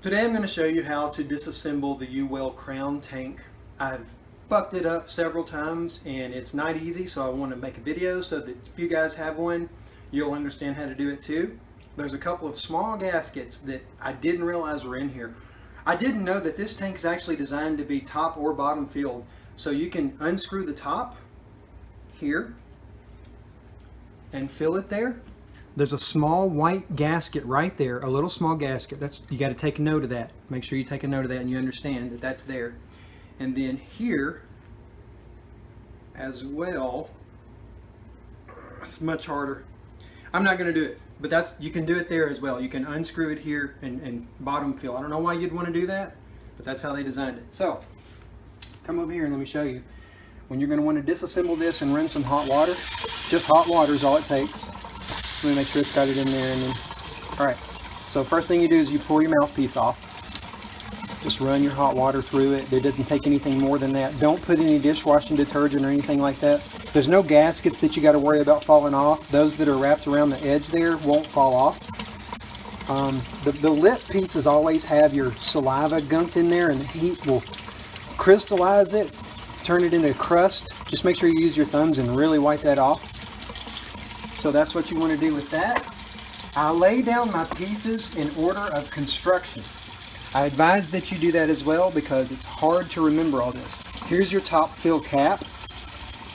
Today I'm going to show you how to disassemble the Uwell Crown tank. I've fucked it up several times and it's not easy, so I want to make a video so that if you guys have one, you'll understand how to do it too. There's a couple of small gaskets that I didn't realize were in here. I didn't know that this tank is actually designed to be top or bottom filled, so you can unscrew the top here and fill it there. There's a small white gasket right there, a little small gasket. You got to take a note of that. Make sure you take a note of that and you understand that that's there. And then here as well, it's much harder. I'm not going to do it, but you can do it there as well. You can unscrew it here and bottom fill. I don't know why you'd want to do that, but that's how they designed it. So come over here and let me show you. When you're going to want to disassemble this and run some hot water, just hot water is all it takes. Let me make sure it's got it in there. And then, all right, so first thing you do is you pull your mouthpiece off. Just run your hot water through it. It doesn't take anything more than that. Don't put any dishwashing detergent or anything like that. There's no gaskets that you got to worry about falling off. Those that are wrapped around the edge there won't fall off. The lip pieces always have your saliva gunked in there, and the heat will crystallize it, turn it into crust. Just make sure you use your thumbs and really wipe that off. So that's what you want to do with that. I lay down my pieces in order of construction. I advise that you do that as well because it's hard to remember all this. Here's your top fill cap.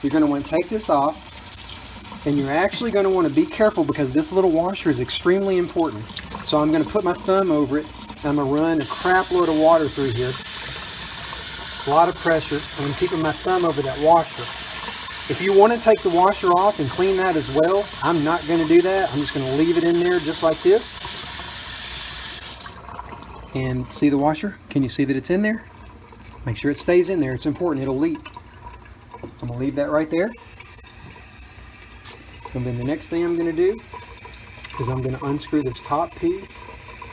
You're going to want to take this off, and you're actually going to want to be careful because this little washer is extremely important. So I'm going to put my thumb over it. I'm going to run a crap load of water through here. A lot of pressure. I'm keeping my thumb over that washer. If you want to take the washer off and clean that as well, I'm not going to do that. I'm just going to leave it in there just like this. And see the washer? Can you see that it's in there? Make sure it stays in there. It's important. It'll leak. I'm going to leave that right there. And then the next thing I'm going to do is I'm going to unscrew this top piece.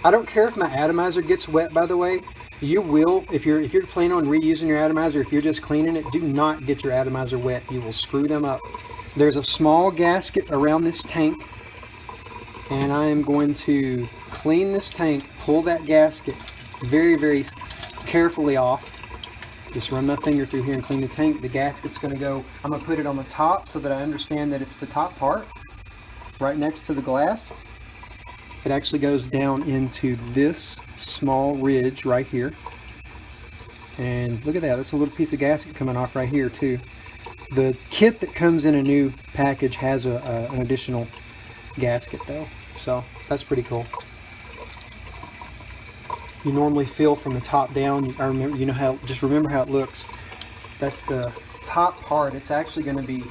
I don't care if my atomizer gets wet, by the way. You will, if you're planning on reusing your atomizer, if you're just cleaning it, do not get your atomizer wet. You will screw them up. There's a small gasket around this tank, and I am going to clean this tank, pull that gasket very, very carefully off. Just run my finger through here and clean the tank. The gasket's going to go, I'm going to put it on the top so that I understand that it's the top part, right next to the glass. It actually goes down into this small ridge right here. And look at that, that's a little piece of gasket coming off right here too. The kit that comes in a new package has an additional gasket though, so that's pretty cool. You normally fill from the top down. Just remember how it looks. That's the top part. It's actually going to be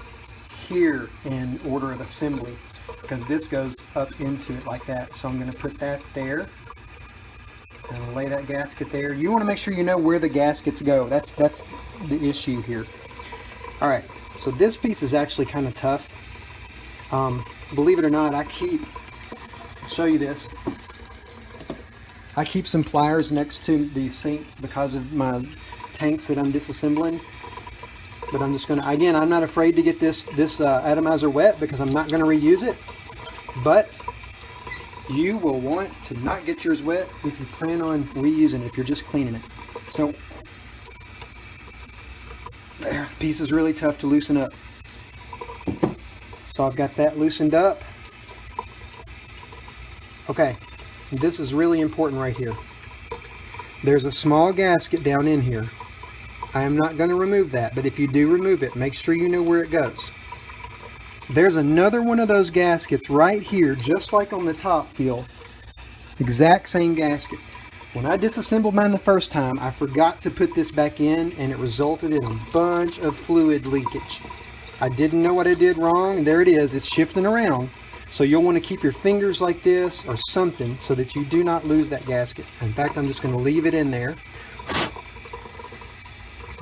here in order of assembly, because this goes up into it like that. So I'm going to put that there and lay that gasket there. You want to make sure you know where the gaskets go. That's the issue here. All right, so this piece is actually kind of tough. Believe it or not, I'll show you this. I keep some pliers next to the sink because of my tanks that I'm disassembling. But I'm just going to, again, I'm not afraid to get this atomizer wet because I'm not going to reuse it. But you will want to not get yours wet if you plan on reusing it, if you're just cleaning it. So, there, the piece is really tough to loosen up. So I've got that loosened up. Okay, this is really important right here. There's a small gasket down in here. I am not going to remove that, but if you do remove it, make sure you know where it goes. There's another one of those gaskets right here, just like on the top feel. Exact same gasket. When I disassembled mine the first time, I forgot to put this back in, and it resulted in a bunch of fluid leakage. I didn't know what I did wrong, and there it is. It's shifting around. So you'll want to keep your fingers like this or something so that you do not lose that gasket. In fact, I'm just going to leave it in there.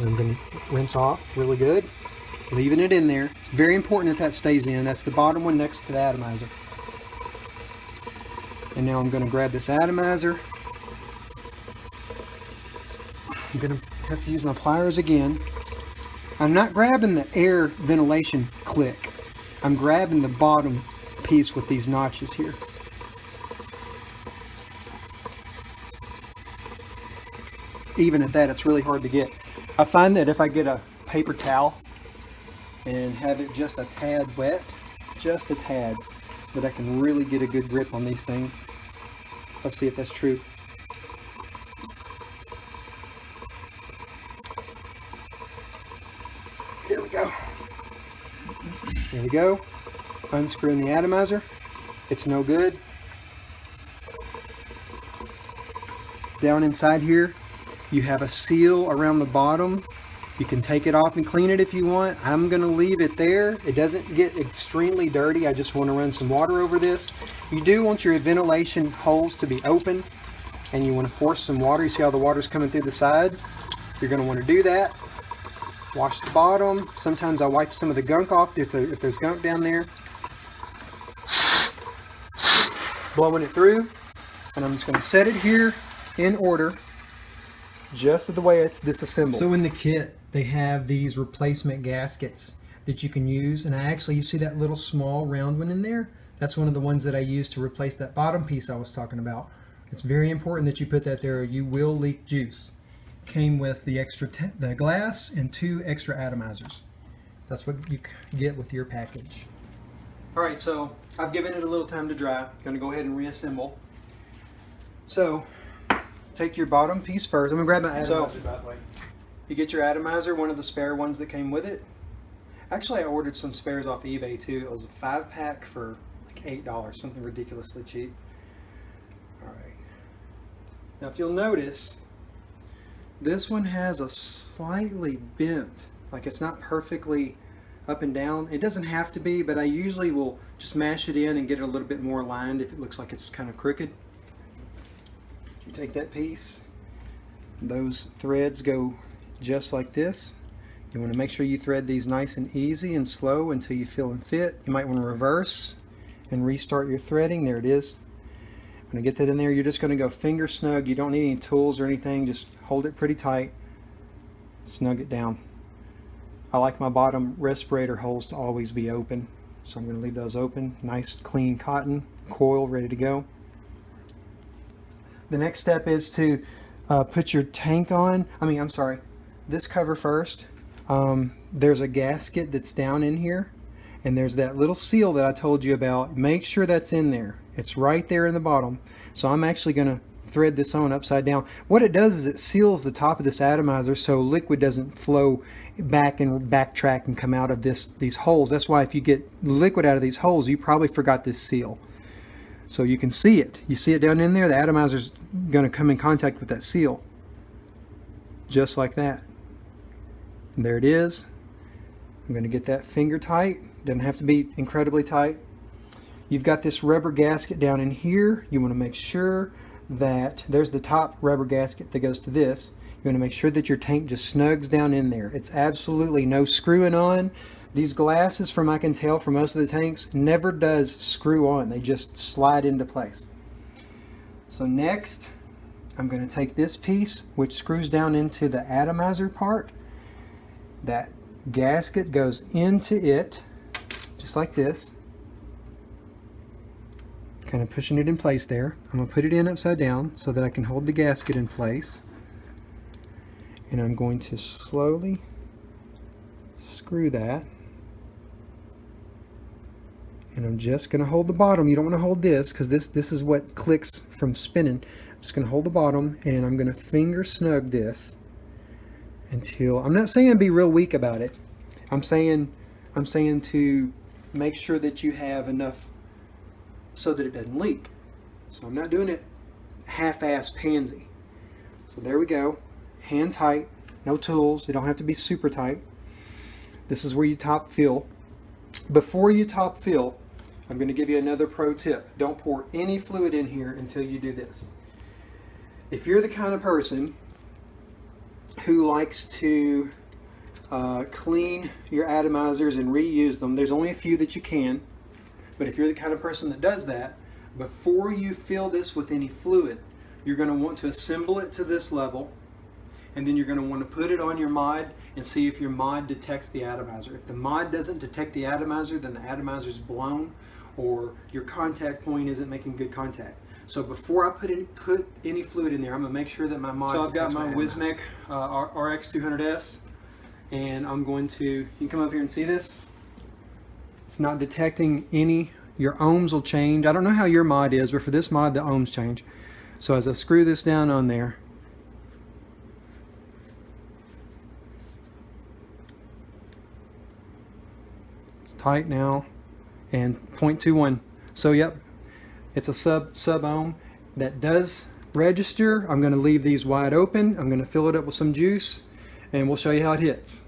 I'm going to rinse off really good, leaving it in there. It's very important that stays in. That's the bottom one next to the atomizer. And now I'm going to grab this atomizer. I'm going to have to use my pliers again. I'm not grabbing the air ventilation click. I'm grabbing the bottom piece with these notches here. even at that, it's really hard to get. I find that if I get a paper towel and have it just a tad wet, just a tad, that I can really get a good grip on these things. Let's see if that's true. Here we go. There we go. Unscrewing the atomizer. It's no good. Down inside here, you have a seal around the bottom. You can take it off and clean it if you want. I'm going to leave it there. It doesn't get extremely dirty. I just want to run some water over this. You do want your ventilation holes to be open, and you want to force some water. You see how the water's coming through the side? You're going to want to do that. Wash the bottom. Sometimes I wipe some of the gunk off if there's gunk down there. Blowing it through, and I'm just going to set it here in order, just the way it's disassembled. So in the kit, they have these replacement gaskets that you can use, and you see that little small round one in there? That's one of the ones that I used to replace that bottom piece I was talking about. It's very important that you put that there, or you will leak juice. Came with the the glass and 2 extra atomizers. That's what you get with your package. Alright, so I've given it a little time to dry. I'm going to go ahead and reassemble. So, take your bottom piece first. I'm going to grab my atomizer that way. You get your atomizer, one of the spare ones that came with it. Actually, I ordered some spares off eBay too. It was a 5-pack for like $8, something ridiculously cheap. Alright. Now if you'll notice, this one has a slightly bent, like it's not perfectly up and down. It doesn't have to be, but I usually will just mash it in and get it a little bit more lined if it looks like it's kind of crooked. You take that piece, those threads go just like this. You want to make sure you thread these nice and easy and slow until you feel them fit. You might want to reverse and restart your threading. There it is. I'm going to get that in there. You're just going to go finger snug. You don't need any tools or anything. Just hold it pretty tight. Snug it down. I like my bottom respirator holes to always be open, so I'm going to leave those open. Nice clean cotton coil ready to go. The next step is to put your tank on. I'm sorry, this cover first. There's a gasket that's down in here, and there's that little seal that I told you about. Make sure that's in there. It's right there in the bottom. So I'm actually going to thread this on upside down. What it does is it seals the top of this atomizer so liquid doesn't flow back and backtrack and come out of these holes. That's why if you get liquid out of these holes, you probably forgot this seal. So you can see it. You see it down in there? The atomizer's going to come in contact with that seal. Just like that. And there it is. I'm going to get that finger tight. Doesn't have to be incredibly tight. You've got this rubber gasket down in here. You want to make sure that there's the top rubber gasket that goes to this. You want to make sure that your tank just snugs down in there. It's absolutely no screwing on. These glasses, from I can tell for most of the tanks, never does screw on. They just slide into place. So next, I'm going to take this piece, which screws down into the atomizer part. That gasket goes into it, just like this. Kind of pushing it in place there. I'm going to put it in upside down so that I can hold the gasket in place. And I'm going to slowly screw that. And I'm just going to hold the bottom. You don't want to hold this because this is what clicks from spinning. I'm just going to hold the bottom, and I'm going to finger snug this until, I'm not saying be real weak about it. I'm saying to make sure that you have enough so that it doesn't leak. So I'm not doing it half-assed pansy. So there we go. Hand tight, no tools. You don't have to be super tight. This is where you top fill. Before you top fill, I'm going to give you another pro tip. Don't pour any fluid in here until you do this. If you're the kind of person who likes to clean your atomizers and reuse them, there's only a few that you can. But if you're the kind of person that does that, before you fill this with any fluid, you're going to want to assemble it to this level, and then you're going to want to put it on your mod and see if your mod detects the atomizer. If the mod doesn't detect the atomizer, then the atomizer's blown, or your contact point isn't making good contact. So before I put any fluid in there, I'm gonna make sure that my mod. So I've got my Wismec RX200S, and I'm going to, you can come up here and see this. It's not detecting any, your ohms will change. I don't know how your mod is, but for this mod, the ohms change. So as I screw this down on there, it's tight now, and 0.21. So yep, it's a sub ohm that does register. I'm going to leave these wide open. I'm going to fill it up with some juice, and we'll show you how it hits.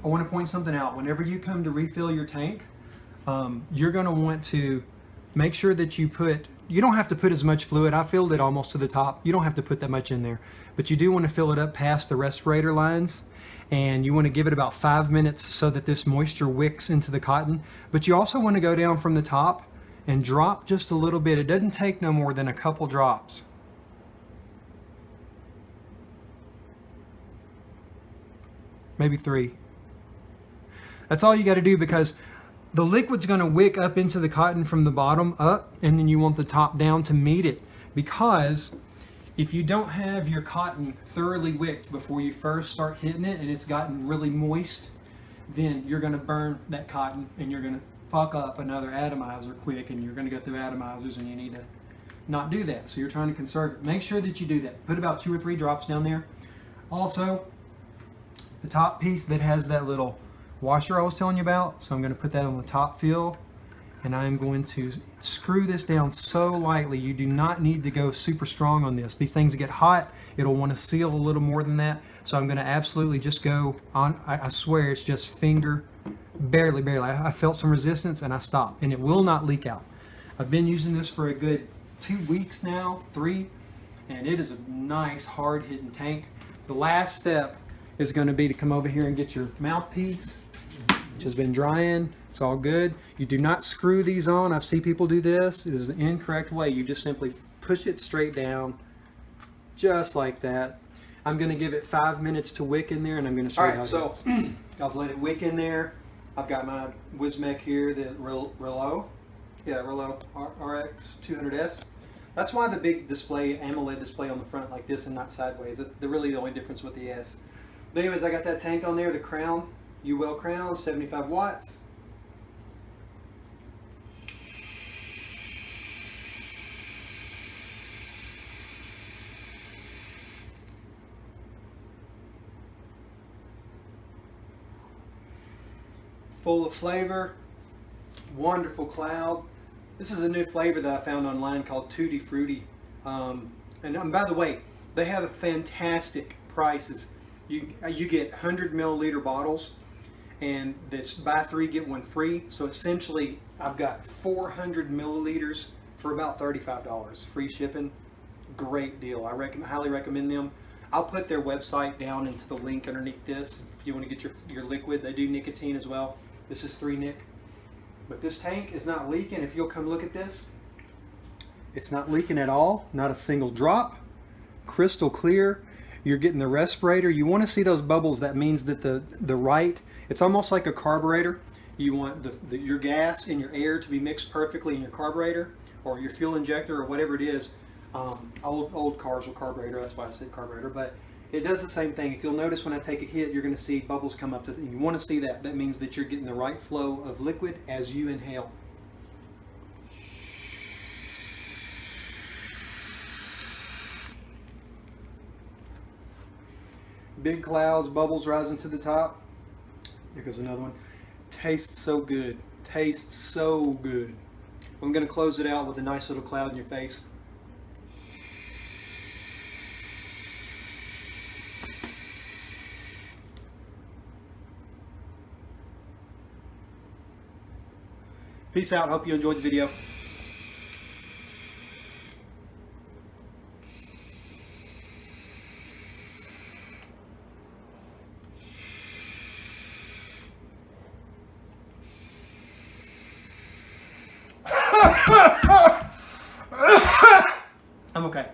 I want to point something out. Whenever you come to refill your tank, you're going to want to make sure that you don't have to put as much fluid. I filled it almost to the top. You don't have to put that much in there, but you do want to fill it up past the respirator lines, and you want to give it about 5 minutes so that this moisture wicks into the cotton. But you also want to go down from the top and drop just a little bit. It doesn't take no more than a couple drops. Maybe 3. That's all you got to do, because the liquid's going to wick up into the cotton from the bottom up, and then you want the top down to meet it. Because if you don't have your cotton thoroughly wicked before you first start hitting it, and it's gotten really moist, then you're going to burn that cotton, and you're going to fuck up another atomizer quick, and you're going to go through atomizers, and you need to not do that. So you're trying to conserve it. Make sure that you do that. Put about 2 or 3 drops down there. Also, the top piece that has that little washer I was telling you about, so I'm going to put that on the top fill, and I'm going to screw this down so lightly. You do not need to go super strong on this. These things get hot, it'll want to seal a little more than that, so I'm going to absolutely just go on. I swear it's just finger, barely. I felt some resistance and I stopped, and it will not leak out. I've been using this for a good 2 weeks now, 3, and it is a nice hard hitting tank. The last step is going to be to come over here and get your mouthpiece, which has been drying. It's all good. You do not screw these on. I've seen people do this. It is the incorrect way. You just simply push it straight down, just like that. I'm going to give it 5 minutes to wick in there, and I'm going to show you how it goes. I've let it wick in there. I've got my Wismec here, the Relo RX200S. That's why the big display, AMOLED display on the front like this and not sideways. That's really the only difference with the S. But anyways, I got that tank on there, the Crown, Uwell Crown, 75 watts. Full of flavor, wonderful cloud. This is a new flavor that I found online called Tutti Frutti. And by the way, they have fantastic prices. You get 100 milliliter bottles, and that's buy 3 get 1 free. So essentially, I've got 400 milliliters for about $35, free shipping. Great deal. I highly recommend them. I'll put their website down into the link underneath this if you want to get your liquid. They do nicotine as well. This is 3-nic. But this tank is not leaking. If you'll come look at this, it's not leaking at all. Not a single drop. Crystal clear. You're getting the respirator. You want to see those bubbles. That means that it's almost like a carburetor. You want your gas and your air to be mixed perfectly in your carburetor or your fuel injector or whatever it is. Old cars with carburetor, that's why I said carburetor, but it does the same thing. If you'll notice when I take a hit, you're going to see bubbles come up and you want to see that. That means that you're getting the right flow of liquid as you inhale. Big clouds, bubbles rising to the top. There goes another one. Tastes so good. Tastes so good. I'm going to close it out with a nice little cloud in your face. Peace out. Hope you enjoyed the video. I'm okay.